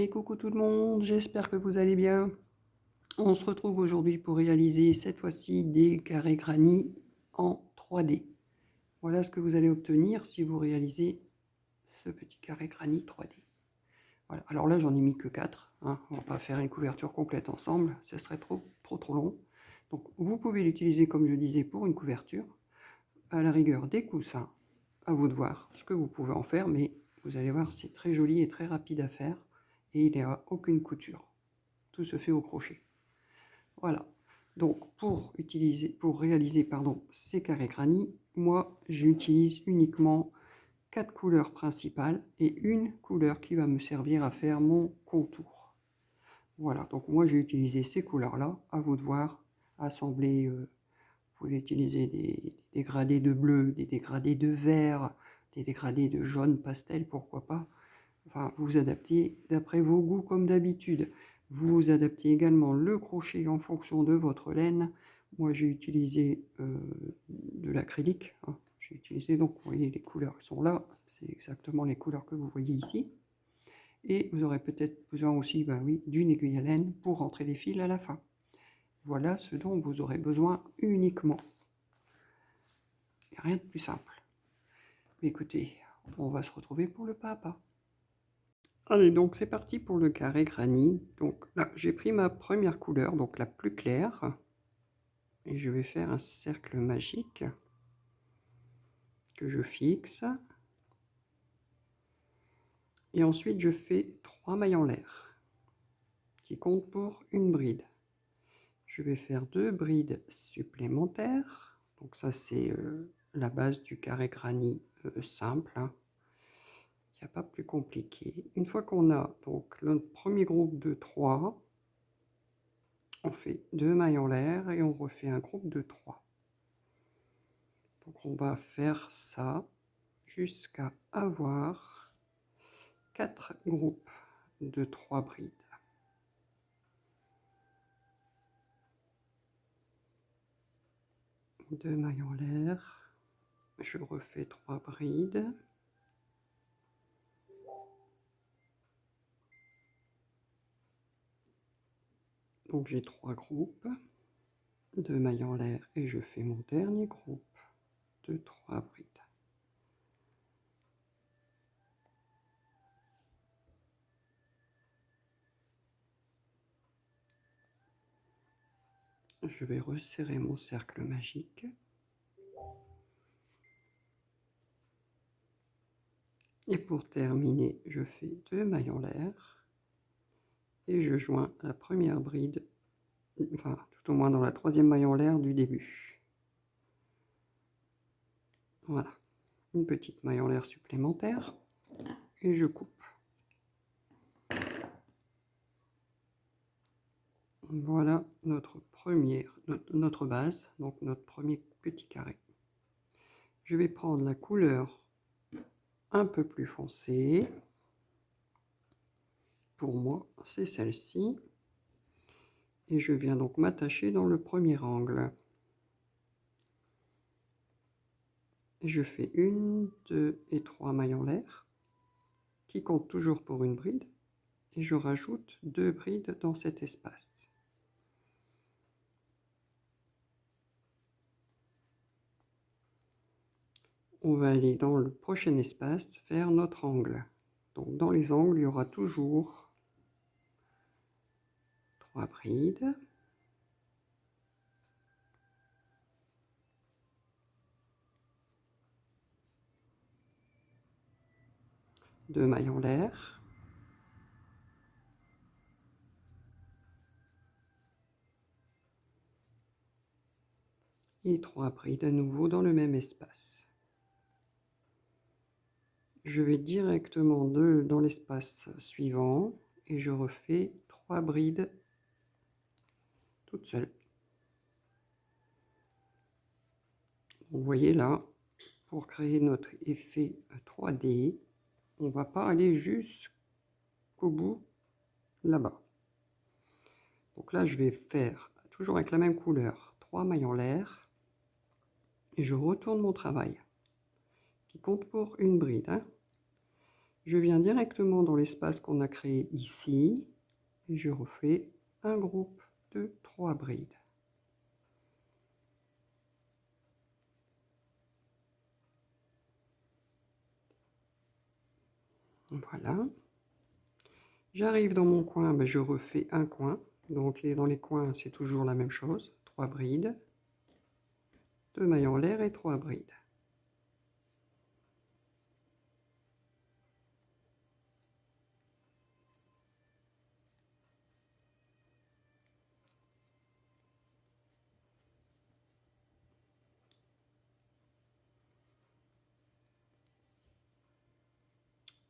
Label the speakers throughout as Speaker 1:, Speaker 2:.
Speaker 1: Et coucou tout le monde, j'espère que vous allez bien. On se retrouve aujourd'hui pour réaliser cette fois-ci des carrés granit en 3D. Voilà ce que vous allez obtenir si vous réalisez ce petit carré granit 3D. Voilà. Alors là, j'en ai mis que 4. Hein. On ne va pas faire une couverture complète ensemble, ce serait trop long. Donc vous pouvez l'utiliser, comme je disais, pour une couverture. À la rigueur, des coussins. À vous de voir ce que vous pouvez en faire, mais vous allez voir, c'est très joli et très rapide à faire. Et il n'y a aucune couture. Tout se fait au crochet. Voilà. Donc pour réaliser ces carrés granit, moi j'utilise uniquement 4 couleurs principales et une couleur qui va me servir à faire mon contour. Voilà, donc moi j'ai utilisé ces couleurs-là, à vous de voir, assembler, vous pouvez utiliser des dégradés de bleu, des dégradés de vert, des dégradés de jaune pastel, pourquoi pas. Enfin, vous adaptez d'après vos goûts comme d'habitude. Vous adaptez également le crochet en fonction de votre laine. Moi, j'ai utilisé de l'acrylique. Hein. J'ai utilisé, donc, vous voyez, les couleurs qui sont là. C'est exactement les couleurs que vous voyez ici. Et vous aurez peut-être besoin aussi, ben oui, d'une aiguille à laine pour rentrer les fils à la fin. Voilà ce dont vous aurez besoin uniquement. Il n'y a rien de plus simple. Mais écoutez, on va se retrouver pour le pas à pas. Allez, donc c'est parti pour le carré granit. Donc là, j'ai pris ma première couleur, donc la plus claire, et je vais faire un cercle magique que je fixe. Et ensuite, je fais 3 mailles en l'air, qui comptent pour une bride. Je vais faire 2 brides supplémentaires. Donc ça, c'est la base du carré granit simple. Hein. Il n'y a pas plus compliqué. Une fois qu'on a donc le premier groupe de 3, on fait 2 mailles en l'air et on refait un groupe de 3. Donc on va faire ça jusqu'à avoir 4 groupes de 3 brides. Deux mailles en l'air, je refais 3 brides. Donc j'ai 3 groupes, 2 mailles en l'air et je fais mon dernier groupe de 3 brides. Je vais resserrer mon cercle magique. Et pour terminer, je fais 2 mailles en l'air et je joins la première bride, enfin tout au moins dans la 3e maille en l'air du début. Voilà, une petite maille en l'air supplémentaire et je coupe. Voilà notre base, donc notre premier petit carré. Je vais prendre la couleur un peu plus foncée. Pour moi, c'est celle-ci. Et je viens donc m'attacher dans le premier angle. Et je fais 1, 2 et 3 mailles en l'air, qui comptent toujours pour une bride. Et je rajoute 2 brides dans cet espace. On va aller dans le prochain espace faire notre angle. Donc dans les angles, il y aura toujours 3 brides. Deux mailles en l'air. Et 3 brides à nouveau dans le même espace. Je vais directement dans l'espace suivant et je refais 3 brides toutes seules. Vous voyez là, pour créer notre effet 3D, on ne va pas aller jusqu'au bout là-bas. Donc là, je vais faire, toujours avec la même couleur, 3 mailles en l'air et je retourne mon travail, qui compte pour une bride. Hein. je viens directement dans l'espace qu'on a créé ici et je refais un groupe de 3 brides. Voilà. J'arrive dans mon coin, ben, je refais un coin. Donc dans les coins, c'est toujours la même chose. 3 brides, 2 mailles en l'air et 3 brides.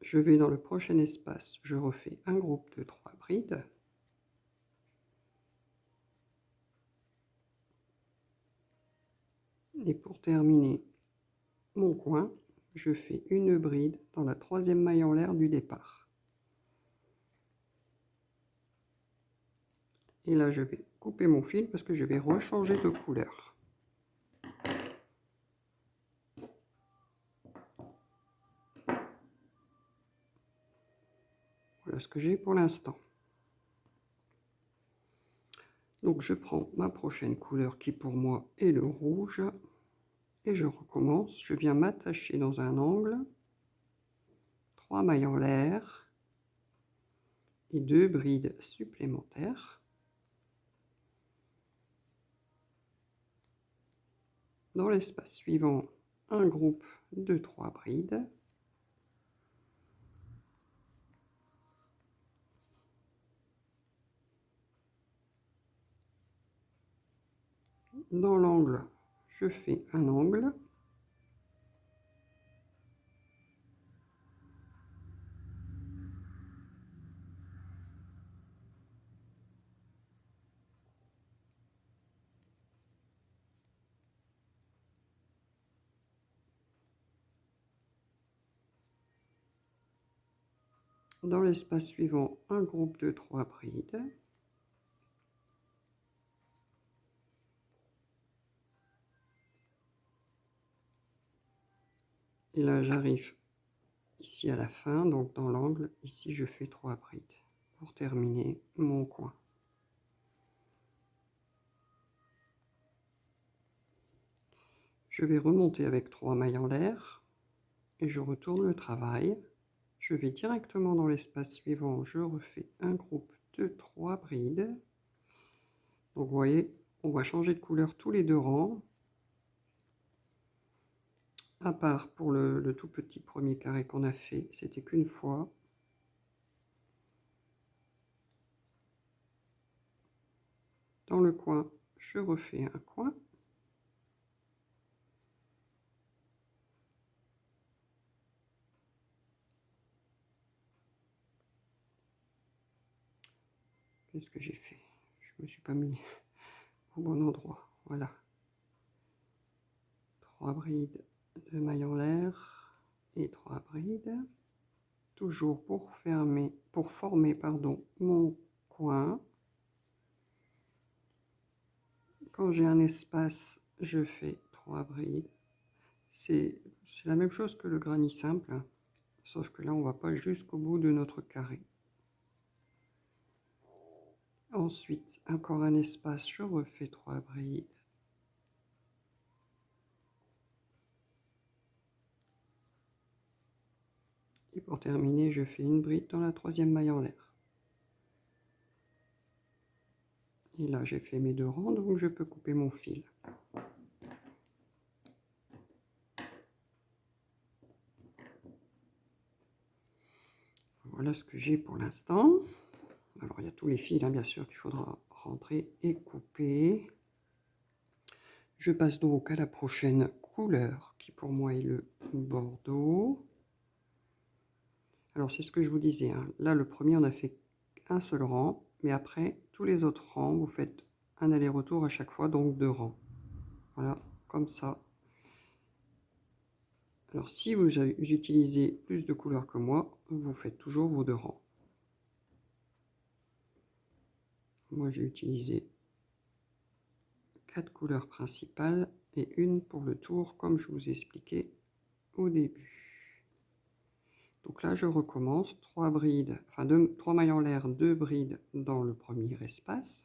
Speaker 1: Je vais dans le prochain espace, je refais un groupe de 3 brides. Et pour terminer mon coin, je fais une bride dans la 3e maille en l'air du départ. Et là, je vais couper mon fil parce que je vais rechanger de couleur. Voilà ce que j'ai pour l'instant. Donc je prends ma prochaine couleur qui pour moi est le rouge. Et je recommence. Je viens m'attacher dans un angle. 3 mailles en l'air. Et 2 brides supplémentaires. Dans l'espace suivant, un groupe de 3 brides. Dans l'angle, je fais un angle. Dans l'espace suivant, un groupe de 3 brides. Et là, j'arrive ici à la fin, donc dans l'angle, ici je fais 3 brides pour terminer mon coin. Je vais remonter avec 3 mailles en l'air et je retourne le travail. Je vais directement dans l'espace suivant, je refais un groupe de 3 brides. Donc vous voyez, on va changer de couleur tous les 2 rangs. À part pour le tout petit premier carré qu'on a fait, c'était qu'une fois. Dans le coin, je refais un coin. Qu'est-ce que j'ai fait? Je me suis pas mis au bon endroit. Voilà. 3 brides de mailles en l'air et 3 brides. Toujours pour former mon coin. Quand j'ai un espace, je fais 3 brides. C'est la même chose que le granit simple, hein, sauf que là, on ne va pas jusqu'au bout de notre carré. Ensuite, encore un espace, je refais 3 brides. Et pour terminer, je fais une bride dans la 3e maille en l'air. Et là, j'ai fait mes 2 rangs, donc je peux couper mon fil. Voilà ce que j'ai pour l'instant. Alors, il y a tous les fils, hein, bien sûr, qu'il faudra rentrer et couper. Je passe donc à la prochaine couleur, qui pour moi est le bordeaux. Alors, c'est ce que je vous disais, hein. Là, le premier, on a fait un seul rang, mais après, tous les autres rangs, vous faites un aller-retour à chaque fois, donc 2 rangs. Voilà, comme ça. Alors, si vous utilisez plus de couleurs que moi, vous faites toujours vos 2 rangs. Moi, j'ai utilisé 4 couleurs principales et une pour le tour, comme je vous ai expliqué au début. Donc là, je recommence 3 brides, enfin 3 mailles en l'air, 2 brides dans le premier espace.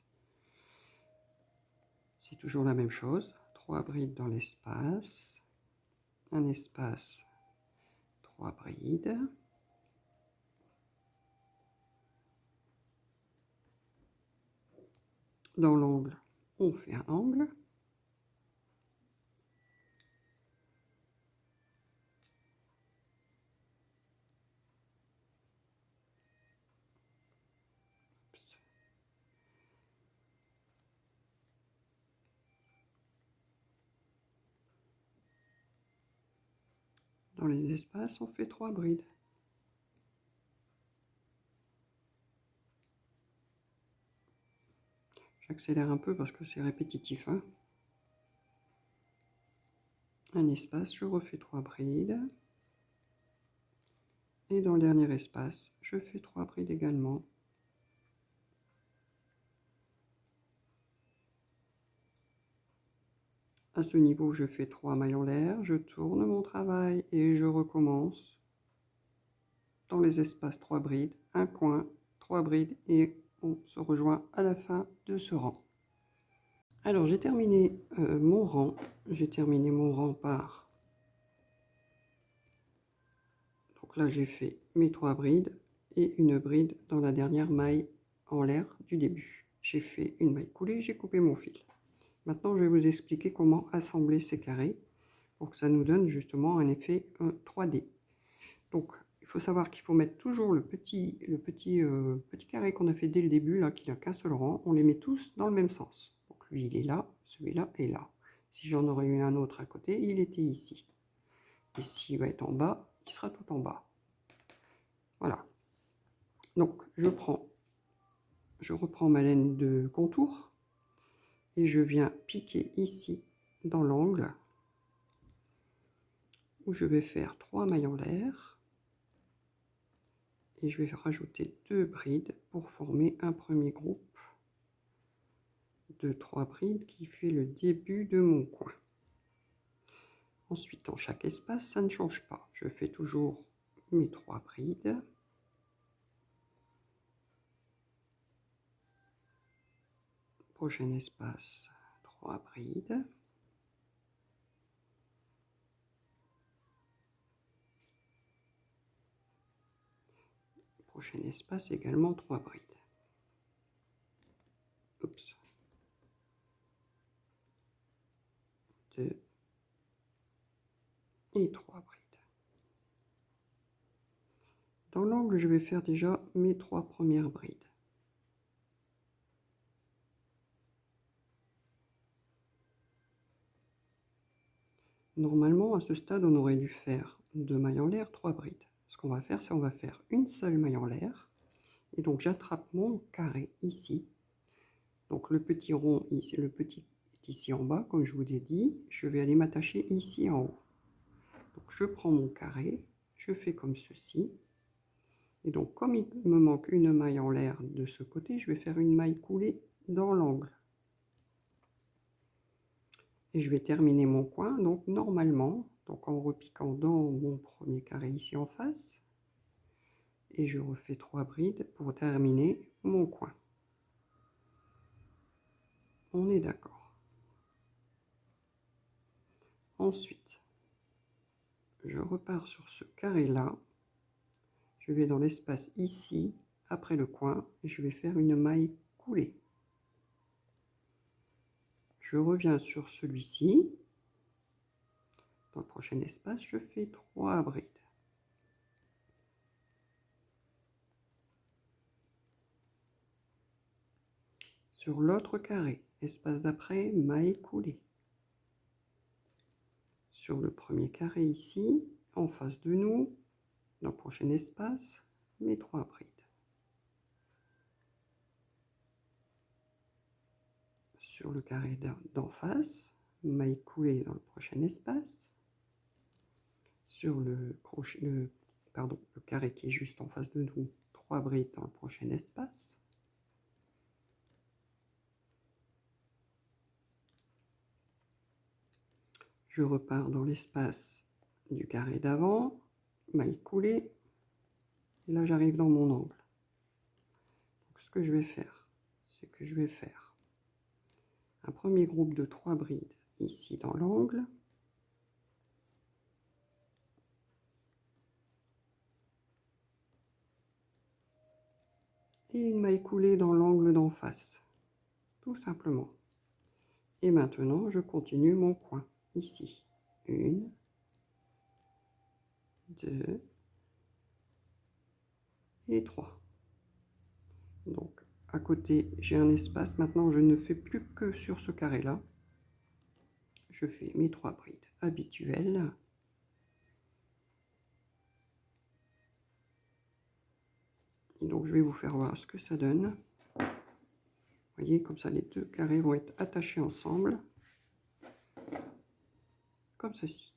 Speaker 1: C'est toujours la même chose. 3 brides dans l'espace, un espace, 3 brides. Dans l'angle, on fait un angle. Dans les espaces, on fait 3 brides. J'accélère un peu parce que c'est répétitif, hein. Un espace, je refais 3 brides. Et dans le dernier espace, je fais 3 brides également. À ce niveau, je fais 3 mailles en l'air, je tourne mon travail et je recommence. Dans les espaces, 3 brides, un coin, 3 brides et on se rejoint à la fin de ce rang. Alors j'ai terminé mon rang. J'ai terminé mon rang par... Donc là j'ai fait mes 3 brides et une bride dans la dernière maille en l'air du début. J'ai fait une maille coulée, j'ai coupé mon fil. Maintenant je vais vous expliquer comment assembler ces carrés pour que ça nous donne justement un effet 3D. Donc il faut savoir qu'il faut mettre toujours le petit carré qu'on a fait dès le début, là, qui n'a qu'un seul rang. On les met tous dans le même sens. Donc lui, il est là, celui-là est là. Si j'en aurais eu un autre à côté, il était ici. Et s'il va être en bas, il sera tout en bas. Voilà. Donc je reprends ma laine de contour et je viens piquer ici dans l'angle où je vais faire 3 mailles en l'air. Et je vais rajouter 2 brides pour former un premier groupe de 3 brides qui fait le début de mon coin. Ensuite, dans chaque espace, ça ne change pas. Je fais toujours mes 3 brides. Prochain espace, 3 brides. Prochain espace, également 3 brides. Oups. 2 et 3 brides. Dans l'angle, je vais faire déjà mes 3 premières brides. Normalement, à ce stade, on aurait dû faire 2 mailles en l'air, 3 brides. Ce qu'on va faire, c'est on va faire une seule maille en l'air. Et donc, j'attrape mon carré ici. Donc, le petit rond, ici, le petit est ici en bas, comme je vous l'ai dit. Je vais aller m'attacher ici en haut. Donc, je prends mon carré, je fais comme ceci. Et donc, comme il me manque une maille en l'air de ce côté, je vais faire une maille coulée dans l'angle. Et je vais terminer mon coin, donc normalement, donc en repiquant dans mon premier carré ici en face. Et je refais 3 brides pour terminer mon coin. On est d'accord. Ensuite, je repars sur ce carré-là. Je vais dans l'espace ici, après le coin, et je vais faire une maille coulée. Je reviens sur celui-ci. Dans le prochain espace, je fais 3 brides. Sur l'autre carré, espace d'après, maille coulée. Sur le premier carré ici, en face de nous, dans le prochain espace, mes 3 brides. Sur le carré d'en face, maille coulée dans le prochain espace. Sur le carré qui est juste en face de nous, 3 brides dans le prochain espace. Je repars dans l'espace du carré d'avant, maille coulée. Et là, j'arrive dans mon angle. Donc, ce que je vais faire, c'est que je vais faire un premier groupe de 3 brides ici dans l'angle. Et une maille coulée dans l'angle d'en face, tout simplement. Et maintenant, je continue mon coin ici. 1, 2 et 3. Donc, à côté, j'ai un espace. Maintenant, je ne fais plus que sur ce carré-là. Je fais mes 3 brides habituelles. Et donc, je vais vous faire voir ce que ça donne. Vous voyez, comme ça, les deux carrés vont être attachés ensemble. Comme ceci.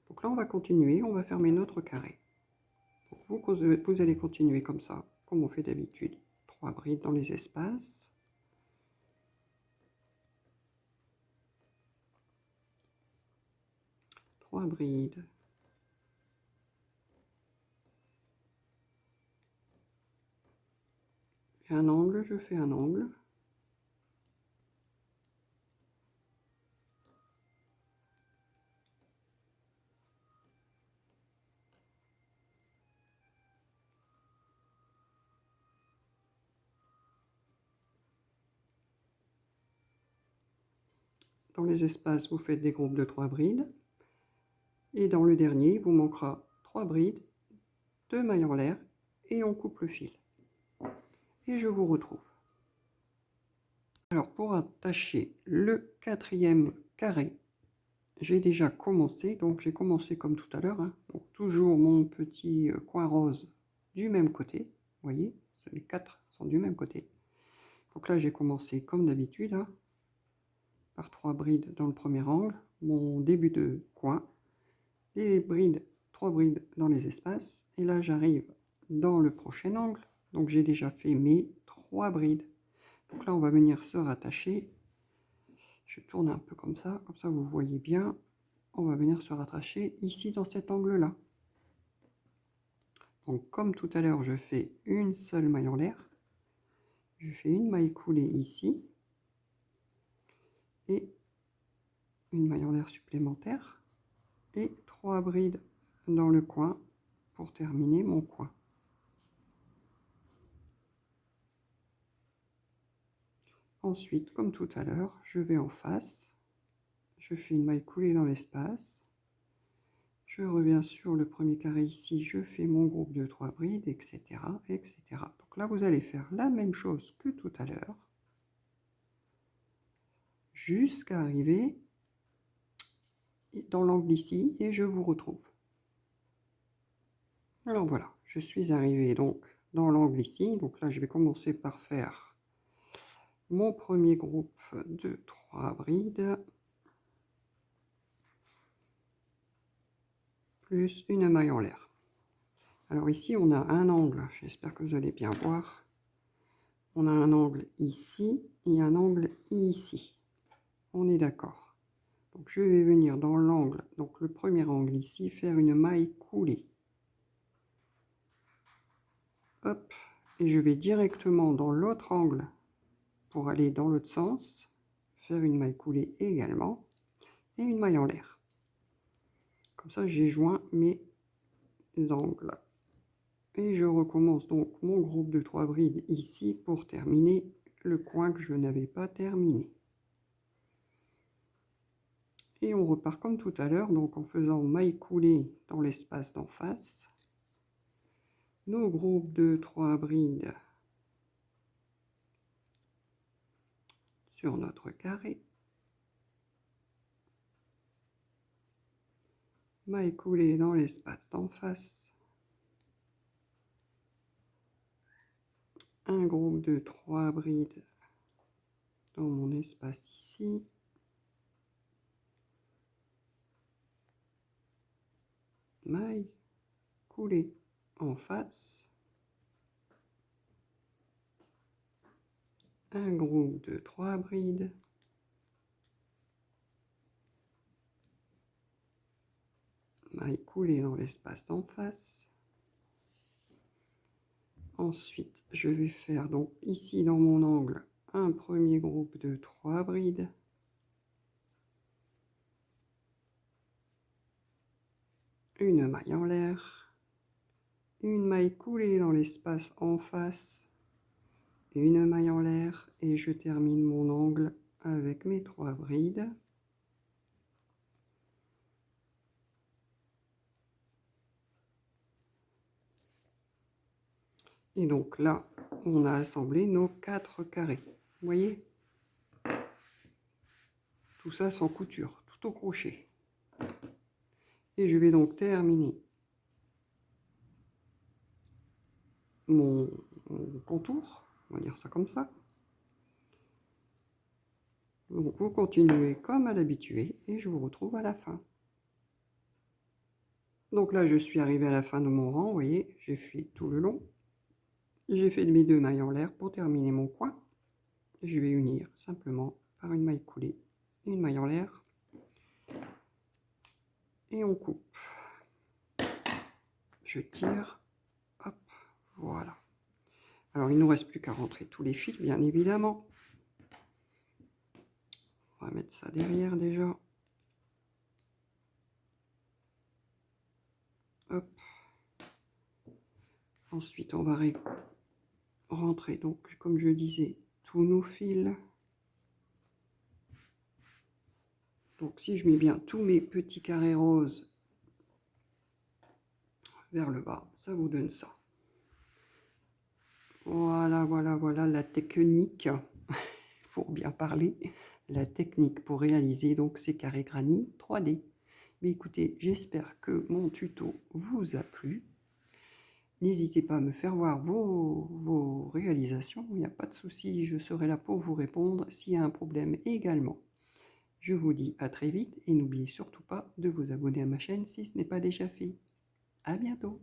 Speaker 1: Donc là, on va continuer. On va fermer notre carré. Donc, vous allez continuer comme ça, comme on fait d'habitude. 3 brides dans les espaces. Trois brides. Un angle, je fais un angle. Dans les espaces, vous faites des groupes de 3 brides. Et dans le dernier, il vous manquera 3 brides, 2 mailles en l'air et on coupe le fil. Et je vous retrouve. Alors pour attacher le 4e carré, j'ai déjà commencé. Donc j'ai commencé comme tout à l'heure. Donc toujours mon petit coin rose du même côté. Vous voyez, les 4 sont du même côté. Donc là j'ai commencé comme d'habitude, par 3 brides dans le premier angle, mon début de coin, les brides, 3 brides dans les espaces, et là j'arrive dans le prochain angle. Donc j'ai déjà fait mes 3 brides. Donc là on va venir se rattacher. Je tourne un peu comme ça vous voyez bien. On va venir se rattacher ici dans cet angle là. Donc comme tout à l'heure, je fais une seule maille en l'air, je fais une maille coulée ici et une maille en l'air supplémentaire et 3 brides dans le coin pour terminer mon coin. Ensuite, comme tout à l'heure, je vais en face, je fais une maille coulée dans l'espace, je reviens sur le premier carré ici, je fais mon groupe de 3 brides, etc., etc. Donc là, vous allez faire la même chose que tout à l'heure, jusqu'à arriver dans l'angle ici, et je vous retrouve. Alors voilà, je suis arrivé donc dans l'angle ici. Donc là, je vais commencer par faire mon premier groupe de 3 brides, plus une maille en l'air. Alors ici, on a un angle, j'espère que vous allez bien voir. On a un angle ici et un angle ici. On est d'accord. Donc je vais venir dans l'angle, donc le premier angle ici, faire une maille coulée. Hop, et je vais directement dans l'autre angle pour aller dans l'autre sens, faire une maille coulée également, et une maille en l'air. Comme ça, j'ai joint mes angles. Et je recommence donc mon groupe de 3 brides ici pour terminer le coin que je n'avais pas terminé. Et on repart comme tout à l'heure, donc en faisant maille coulée dans l'espace d'en face. Nos groupes de 3 brides sur notre carré. Maille coulée dans l'espace d'en face. Un groupe de 3 brides dans mon espace ici. Maille coulée en face. Un groupe de 3 brides. maille coulée dans l'espace d'en face. Ensuite, je vais faire donc ici dans mon angle un premier groupe de 3 brides. Une maille en l'air, une maille coulée dans l'espace en face, une maille en l'air et je termine mon angle avec mes 3 brides. Et donc là, on a assemblé nos 4 carrés. Vous voyez? Tout ça sans couture, tout au crochet. Et je vais donc terminer mon contour, on va dire ça comme ça. Donc vous continuez comme à l'habitude et je vous retrouve à la fin. Donc là, je suis arrivée à la fin de mon rang, vous voyez, j'ai fait tout le long. J'ai fait mes 2 mailles en l'air pour terminer mon coin. Je vais unir simplement par une maille coulée et une maille en l'air. Et on coupe. Je tire, hop, voilà. Alors, il ne nous reste plus qu'à rentrer tous les fils, bien évidemment. On va mettre ça derrière déjà. Hop. Ensuite, on va rentrer, donc, comme je disais, tous nos fils. Donc, si je mets bien tous mes petits carrés roses vers le bas, ça vous donne ça. Voilà, voilà, voilà la technique, pour bien parler, la technique pour réaliser donc ces carrés granit 3D. Mais écoutez, j'espère que mon tuto vous a plu. N'hésitez pas à me faire voir vos réalisations, il n'y a pas de souci, je serai là pour vous répondre s'il y a un problème également. Je vous dis à très vite et n'oubliez surtout pas de vous abonner à ma chaîne si ce n'est pas déjà fait. À bientôt!